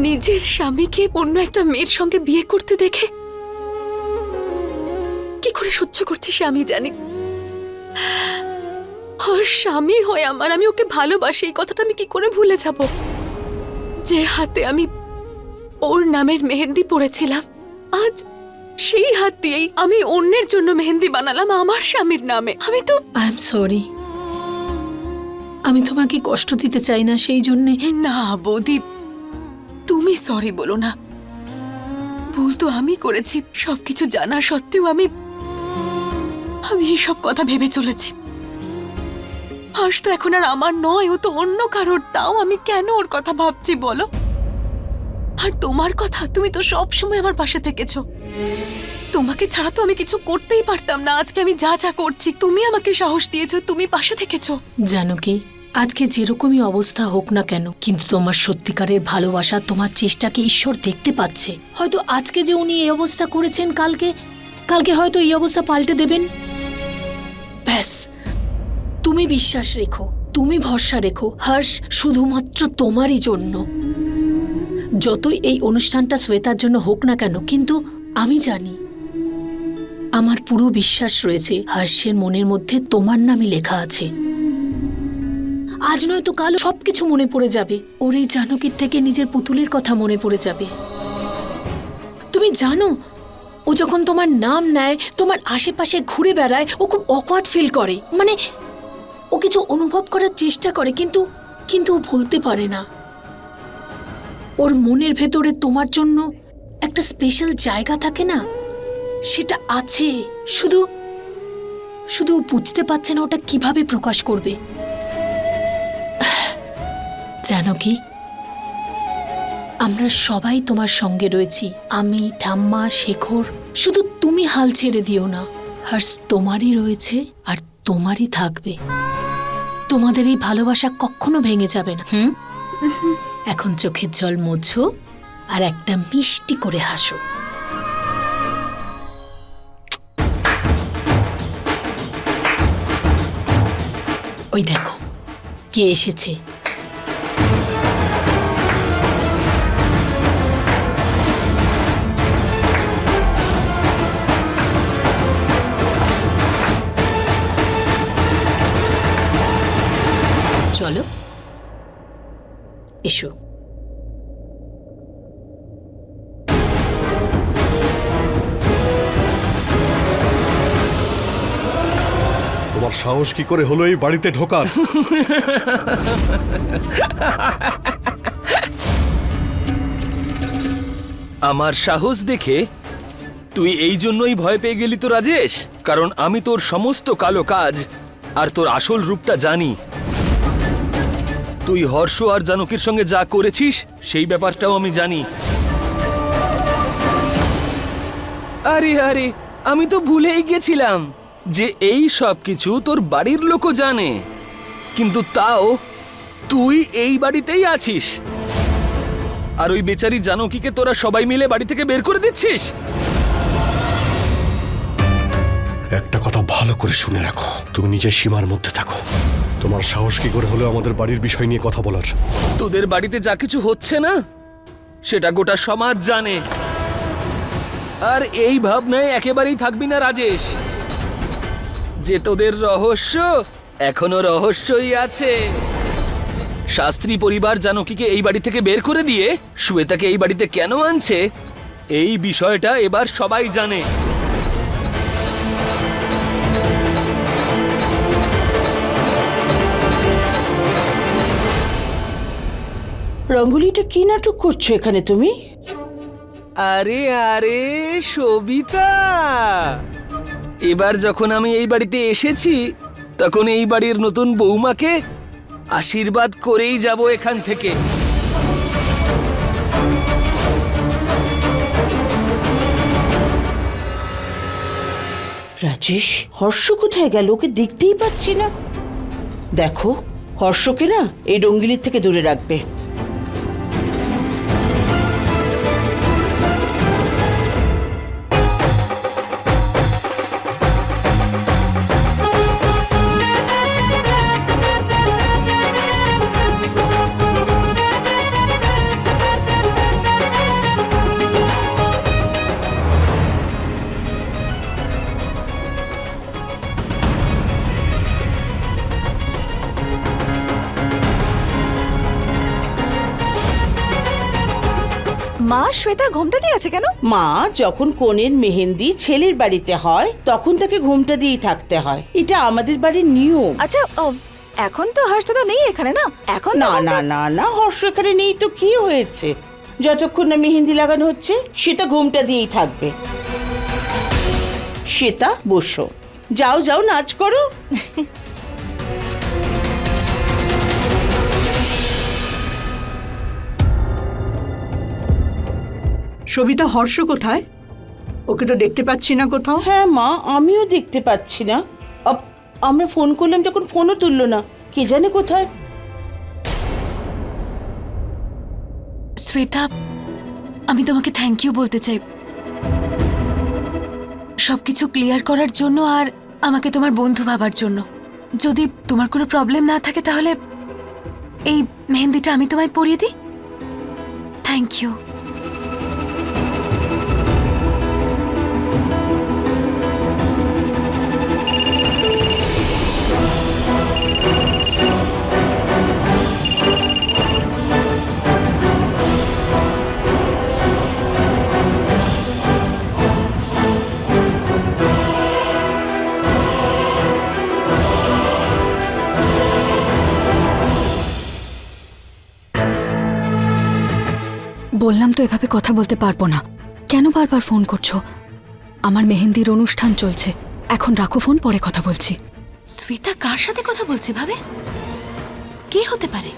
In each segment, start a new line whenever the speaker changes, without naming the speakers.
নিজের স্বামীকে অন্য একটা মেয়ের সঙ্গে বিয়ে করতে দেখে কি করে সহ্য করছি সে আমি জানি। আর স্বামী হয় আমার, আমি ওকে ভালোবাসি, এই কথাটা আমি কি করে ভুলে যাব? যে হাতে আমি ওর নামের মেহেন্দি পরেছিলাম, আজ সেই হাত দিয়েই আমি অন্যের জন্য মেহেন্দি বানালাম আমার স্বামীর নামে। আমি তো
আই এম সরি, আমি তোমাকে কষ্ট দিতে চাই না, সেই জন্যে।
না বৌদি, তুমি সরি বলো না। ভুল তো আমি করেছি, সবকিছু জানা সত্ত্বেও আমি এইসব কথা ভেবে চলেছি। হর্ষ তো এখন আর আমার নয়, ও তো অন্য কারোর। তাও আমি কেন ওর কথা ভাবছি বলো? আর তোমার কথা, তুমি তো সব সময় আমার পাশে থেকেছো। তোমাকে ছাড়া তো আমি কিছু করতেই পারতাম না। আজকে আমি যা যা করছি, তুমি আমাকে সাহস দিয়েছো, তুমি পাশে থেকেছো।
জানো কি, আজকে যেরকমই অবস্থা হোক না কেন, কিন্তু তোমার সত্যিকারের ভালোবাসা, তোমার চেষ্টাকে ঈশ্বর দেখতে পাচ্ছে। হয়তো আজকে যে উনি এই অবস্থা করেছেন, কালকে হয়তো এই অবস্থা পাল্টে দেবেন। ব্যাস, তুমি বিশ্বাস রেখো, তুমি ভরসা রেখো। হর্ষ শুধুমাত্র তোমারই জন্য। যতই এই অনুষ্ঠানটা শ্বেতার জন্য হোক না কেন, কিন্তু আমি জানি, আমার পুরো বিশ্বাস রয়েছে হর্ষের মনের মধ্যে তোমার নামই লেখা আছে। আজ নয়তো কাল সবকিছু মনে পড়ে যাবে। ওর এই জানকীর থেকে নিজের পুতুলের কথা মনে পড়ে যাবে। তুমি জানো, ও যখন তোমার নাম নেয়, তোমার আশেপাশে ঘুরে বেড়ায়, ও খুব অকওয়ার্ড ফিল করে। মানে ও কিছু অনুভব করার চেষ্টা করে, কিন্তু ও ভুলতে পারে না। ওর মনের ভেতরে তোমার জন্য একটা স্পেশাল জায়গা থাকে না, সেটা আছে। শুধু বুঝতে পারছে না ওটা কিভাবে প্রকাশ করবে। জানো কি, আমরা সবাই তোমার সঙ্গে রয়েছি। আমি, ঠাম্মা, শেখর। শুধু তুমি হাল ছেড়ে দিও না। হর্ষ তোমারই রয়েছে আর তোমারই থাকবে। তোমাদের এই ভালোবাসা কখনো ভেঙে যাবে না। এখন চোখের জল মোছো আর একটা মিষ্টি করে হাসো। ওই দেখো কে এসেছে। চলো, এসো।
তোমার সাহস কি করে হলো এই বাড়িতে ঢোকার?
আমার সাহস দেখে তুই এই জন্যই ভয় পেয়ে গেলি তো রাজেশ? কারণ আমি তোর সমস্ত কালো কাজ আর তোর আসল রূপটা জানি। তুই হর্ষ আর জানকীর সঙ্গে যা করেছিস সেই ব্যাপারটাও আমি জানি। আরে আরে, আমি তো ভুলেই গেছিলাম যে এই সব কিছু তোর বাড়ির লোকও জানে, কিন্তু তাও তুই এই বাড়িতেই আছিস আর ওই বেচারি জানকীকে তোরা সবাই মিলে বাড়ি থেকে বের করে দিচ্ছিস।
একটা কথা ভালো করে শুনে রাখো, তুমি নিজের সীমার মধ্যে থাকো। তোমার সাহস কি করে হলো আমাদের বাড়ির বিষয় নিয়ে কথা বলার?
তোদের বাড়িতে যা কিছু হচ্ছে না সেটা গোটা সমাজ জানে, আর এই ভাবনায় একেবারেই থাকবি না রাজেশ, যে তোদের রহস্য এখনো রহস্যই আছে। শাস্ত্রী পরিবার জানকীকে এই বাড়ি থেকে বের করে দিয়ে শ্বেতাকে এই বাড়িতে কেন আনছে এই বিষয়টা এবার সবাই জানে।
রঙ্গোলিটা কি নাটক করছো এখানে তুমি?
আরে আরে সবিতা, এবার যখন আমি এই বাড়িতে এসেছি তখন এই বাড়ির নতুন বৌমাকে আশীর্বাদ করেই যাব এখান থেকে।
রাজেশ, হর্ষ কোথায় গেল? ওকে দেখতেই পাচ্ছি না। দেখো, হর্ষকে না এই রঙ্গিলির থেকে দূরে রাখবে।
মা, শ্বেতা ঘোমটা দিয়ে আছে কেন?
মা, যখন কনের মেহেন্দি ছেলের বাড়িতে হয় তখন তাকে ঘোমটা দিয়েই থাকতে হয়, এটা আমাদের বাড়ির নিয়ম।
আচ্ছা, এখন তো হর্ষদা নেই এখানে, না? এখন তো
না না না না, হর্ষ এখানে নেই তো কি হয়েছে? যতক্ষণ না মেহেন্দি লাগানো হচ্ছে সেটা ঘোমটা দিয়েই থাকবে। সেটা বসো, যাও যাও নাচ করো।
সবিতা, হর্ষ কোথায়? ওকে তো দেখতে পাচ্ছি না কোথাও।
হ্যাঁ মা, আমিও দেখতে পাচ্ছি না। আমরা ফোন করলাম যখন ফোনও তুললো না, কে জানে কোথায়।
শ্বেতা, আমি তোমাকে থ্যাংক ইউ বলতে চাই সবকিছু ক্লিয়ার করার জন্য আর আমাকে তোমার বন্ধু ভাবার জন্য। যদি তোমার কোনো প্রবলেম না থাকে তাহলে এই মেহেন্দিটা আমি তোমায় পরিয়ে দিই। Thank you.
বললাম তো এভাবে কথা বলতে পারবো না। কেন বারবার ফোন করছো? আমার মেহেন্দির অনুষ্ঠান চলছে, এখন রাখো ফোন, পরে কথা বলছি।
শ্বেতা কার সাথে কথা বলছে ভাবে? কে হতে পারে?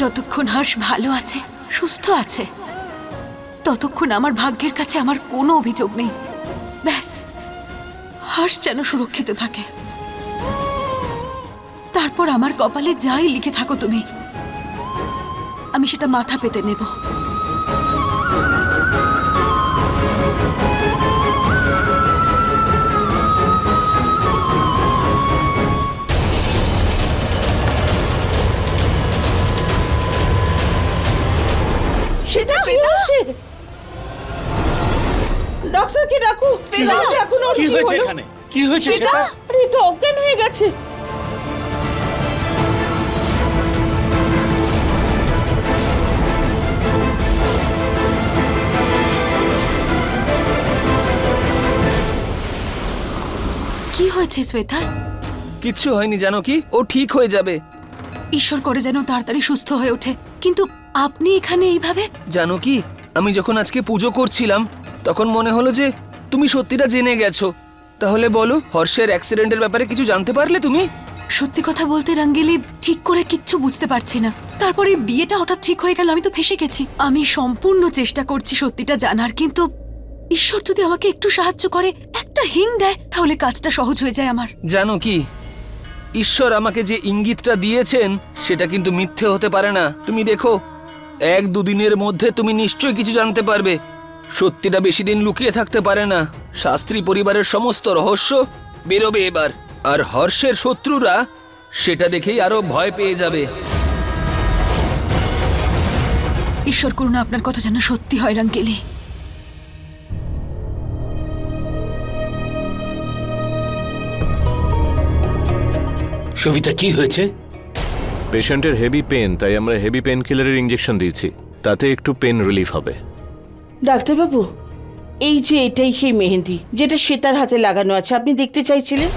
যতক্ষণ হর্ষ ভালো আছে, সুস্থ আছে, ততক্ষণ আমার ভাগ্যের কাছে আমার কোনো অভিযোগ নেই। ব্যাস, হর্ষ যেন সুরক্ষিত থাকে। তারপর আমার কপালে যাই লিখে থাকো তুমি, আমি সেটা মাথা পেতে নেব।
সেটা কি হচ্ছে? ডক্টরকে ডাকো।
শ্বেতা!
এখন ওর
কি হয়েছে
হলো?
এখানে? কি হয়েছে
শ্বেতা!
সেটা?
আরে এটা অজ্ঞান হয়ে গেছে।
কি হয়েছে শ্বেতা?
কিচ্ছু হয়নি, জানো কি, ও ঠিক হয়ে যাবে।
ঈশ্বর করে যেন তাড়াতাড়ি সুস্থ হয়ে ওঠে। কিন্তু আপনি এখানে এইভাবে?
জানো কি, আমি যখন আজকে পুজো করছিলাম তখন মনে হলো যে তুমি সত্যিটা জেনে গেছো। তাহলে বলো, হর্ষের অ্যাক্সিডেন্টের ব্যাপারে কিছু জানতে পারলে তুমি?
সত্যি কথা বলতে রাঙ্গেলি, ঠিক করে কিচ্ছু বুঝতে পারছি না। তারপরে বিয়েটা হঠাৎ ঠিক হয়ে গেল, আমি তো ফেঁসে গেছি। আমি সম্পূর্ণ চেষ্টা করছি সত্যিটা জানার, কিন্তু ঈশ্বর যদি আমাকে একটু সাহায্য করে, একটা হিং দেয়, তাহলে কাজটা সহজ হয়ে যায় আমার।
জানো কি, ঈশ্বর আমাকে যে ইঙ্গিতটা দিয়েছেন সেটা কিন্তু মিথ্যে হতে পারে না। তুমি দেখো, 1-2 দিনের মধ্যে তুমি নিশ্চয়ই কিছু জানতে পারবে। সত্যিটা বেশি দিন লুকিয়ে থাকতে পারে না। শাস্ত্রী পরিবারের সমস্ত রহস্য বেরোবে এবার, আর হর্ষের শত্রুরা সেটা দেখেই আরো ভয় পেয়ে যাবে।
ঈশ্বর করুণা আপনার কথা যেন সত্যি হয় রাঙ্গেলি।
সবিতা, কি হয়েছে?
পেশেন্টের হেভি পেন, তাই আমরা হেভি পেন কিলারের ইঞ্জেকশন দিয়েছি, তাতে একটু পেন রিলিফ হবে।
ডাক্তারবাবু, এই যে এটাই সেই মেহেন্দি যেটা শ্বেতার হাতে লাগানো আছে, আপনি দেখতে চাইছিলেন।